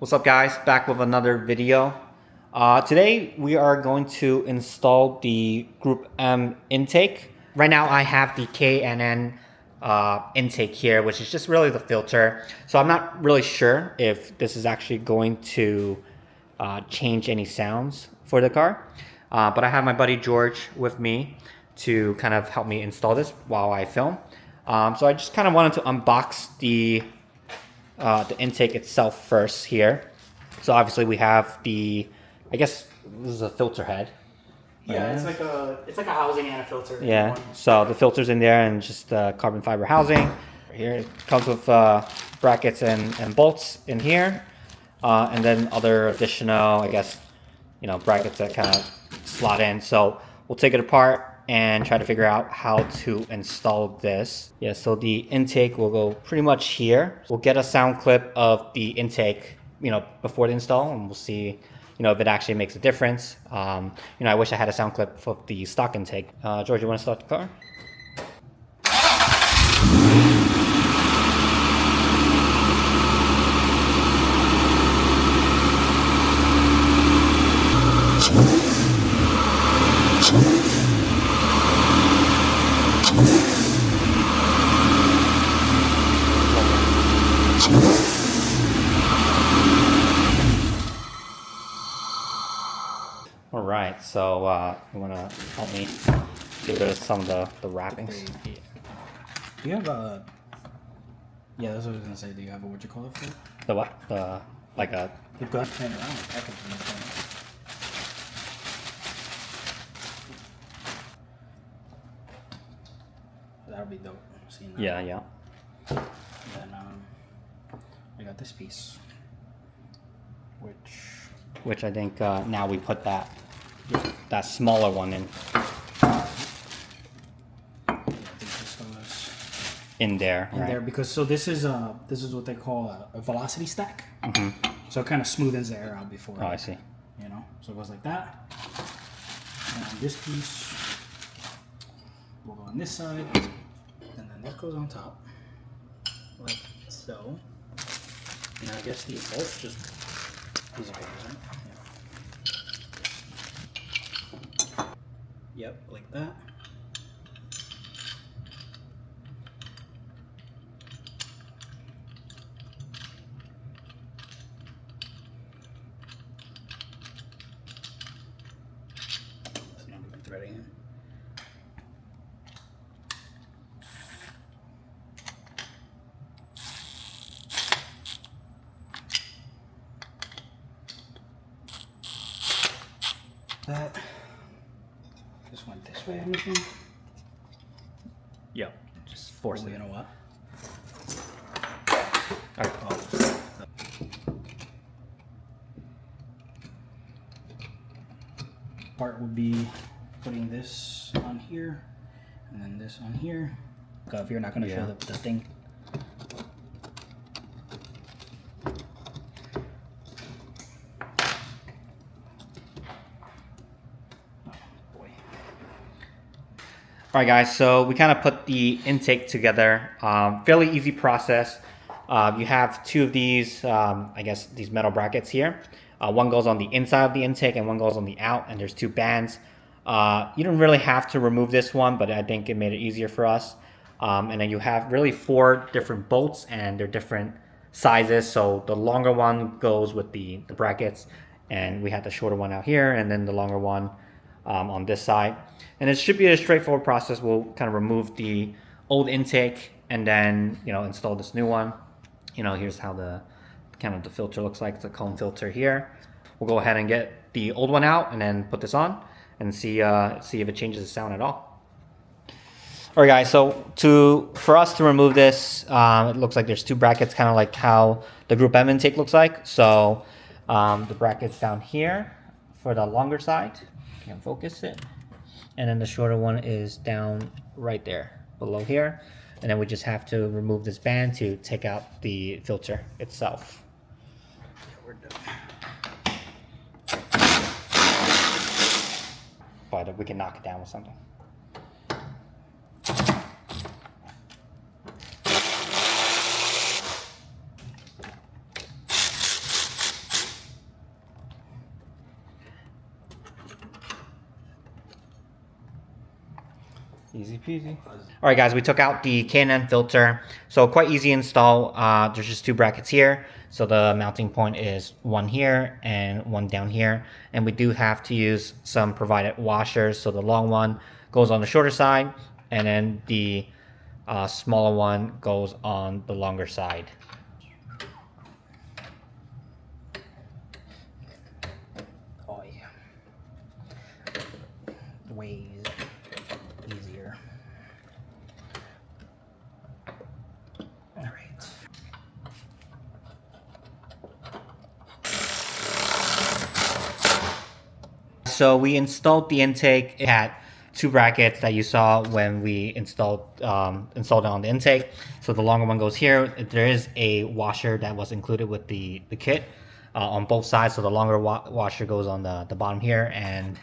What's up guys, back with another video. Today we are going to install the Gruppe M intake. Right now I have the K&N intake here, which is just really the filter. So I'm not really sure if this is actually going to change any sounds for the car. But I have my buddy George with me to kind of help me install this while I film. So I just kind of wanted to unbox the intake itself first here. So obviously we have the, I guess this is a filter head. Yeah, it's like a housing and a filter. Yeah, so the filter's in there and just the carbon fiber housing. Here it comes with brackets and bolts in here. And then other additional, I guess, brackets that kind of slot in. So we'll take it apart and try to figure out how to install this. Yeah, so the intake will go pretty much here. We'll get a sound clip of the intake, before the install, and we'll see, if it actually makes a difference. I wish I had a sound clip for the stock intake. George, you want to start the car? All right, so you want to help me get rid of some of the wrappings? Do you have a... Yeah, that's what I was going to say. Do you have a, what you call it for? The what? Like a... The gut pan around the packaging. That'll be dope. Seeing that. Yeah. And then I got this piece, which I think now we put that smaller one in. In there, right? There, because so this is what they call a velocity stack. Mm-hmm. So it kind of smoothens the air out before. Oh, I see. So it goes like that. And this piece will go on this side, and then this goes on top, like so. And I guess these bolts just these are papers, right? Yeah. Yep, like that. Threading in. That just went this way, anything? Yep. Just force it. You know what? Part would be putting this on here, and then this on here. If you're not going to show the thing. All right, guys, so we kind of put the intake together. Fairly easy process. You have two of these, I guess, these metal brackets here. One goes on the inside of the intake and one goes on the out, and there's two bands. You don't really have to remove this one, but I think it made it easier for us. And then you have really 4 different bolts, and they're different sizes. So the longer one goes with the brackets, and we had the shorter one out here, and then the longer one on this side. And it should be a straightforward process. We'll kind of remove the old intake and then install this new one. Here's how the filter looks like. It's a cone filter here. We'll go ahead and get the old one out and then put this on and see if it changes the sound at all. All right, guys, so for us to remove this, it looks like there's 2 brackets, kind of like how the Gruppe M intake looks like. So the bracket's down here for the longer side. Can't focus it. And then the shorter one is down right there below here. And then we just have to remove this band to take out the filter itself. We're done. But we can knock it down with something. Easy peasy. All right, guys, we took out the K&N filter. So quite easy install. There's just 2 brackets here. So the mounting point is one here and one down here. And we do have to use some provided washers. So the long one goes on the shorter side, and then the smaller one goes on the longer side. Oh yeah. Way easier. All right. So we installed the intake. It had 2 brackets that you saw when we installed it on the intake. So the longer one goes here. There is a washer that was included with the kit on both sides. So the longer washer goes on the bottom here, and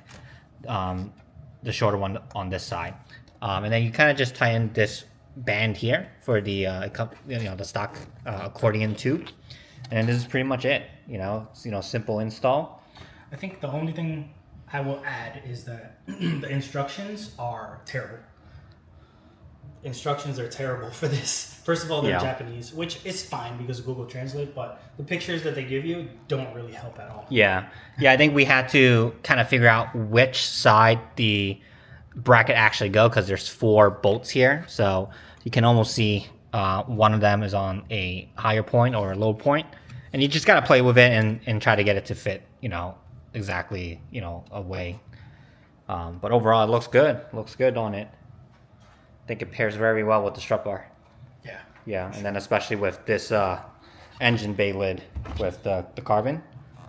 the shorter one on this side. And then you kind of just tie in this band here for the the stock accordion tube. And this is pretty much it. Simple install. I think the only thing I will add is that the instructions are terrible. Instructions are terrible for this. First of all, they're Japanese, which is fine because of Google Translate, but the pictures that they give you don't really help at all. Yeah. I think we had to kind of figure out which side the bracket actually go, because there's 4 bolts here. So you can almost see one of them is on a higher point or a low point. And you just got to play with it and try to get it to fit, exactly, away. But overall, it looks good. Looks good on it. I think it pairs very well with the strut bar. Yeah. Yeah, and then especially with this engine bay lid with the carbon,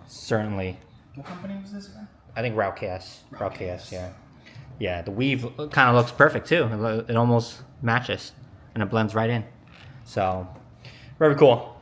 certainly. What company was this again? I think Routcast, yeah. Yeah, the weave kind of looks perfect too. It almost matches, and it blends right in. So, very cool.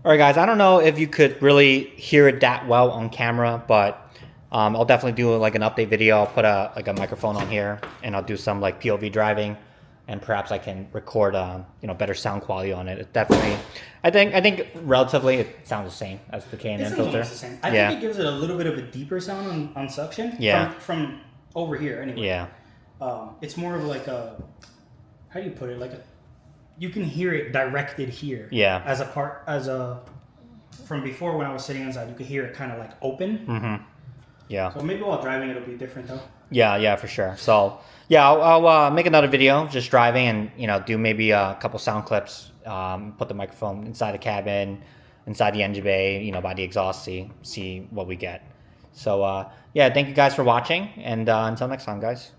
All right, guys, I don't know if you could really hear it that well on camera, but I'll definitely do like an update video. I'll put a microphone on here, and I'll do some like POV driving, and perhaps I can record better sound quality on it. It definitely, I think relatively it sounds the same as the K&N filter. Almost the same. I think it gives it a little bit of a deeper sound on suction. Yeah. From over here anyway. Yeah. It's more of like a, how do you put it? You can hear it directed here. Yeah. From before when I was sitting inside, you could hear it kind of like open. Mm-hmm. Yeah. So maybe while driving it'll be different though. Yeah, for sure. So yeah, I'll make another video just driving and do maybe a couple sound clips. Put the microphone inside the cabin, inside the engine bay, by the exhaust, see what we get. So yeah, thank you guys for watching, and until next time, guys.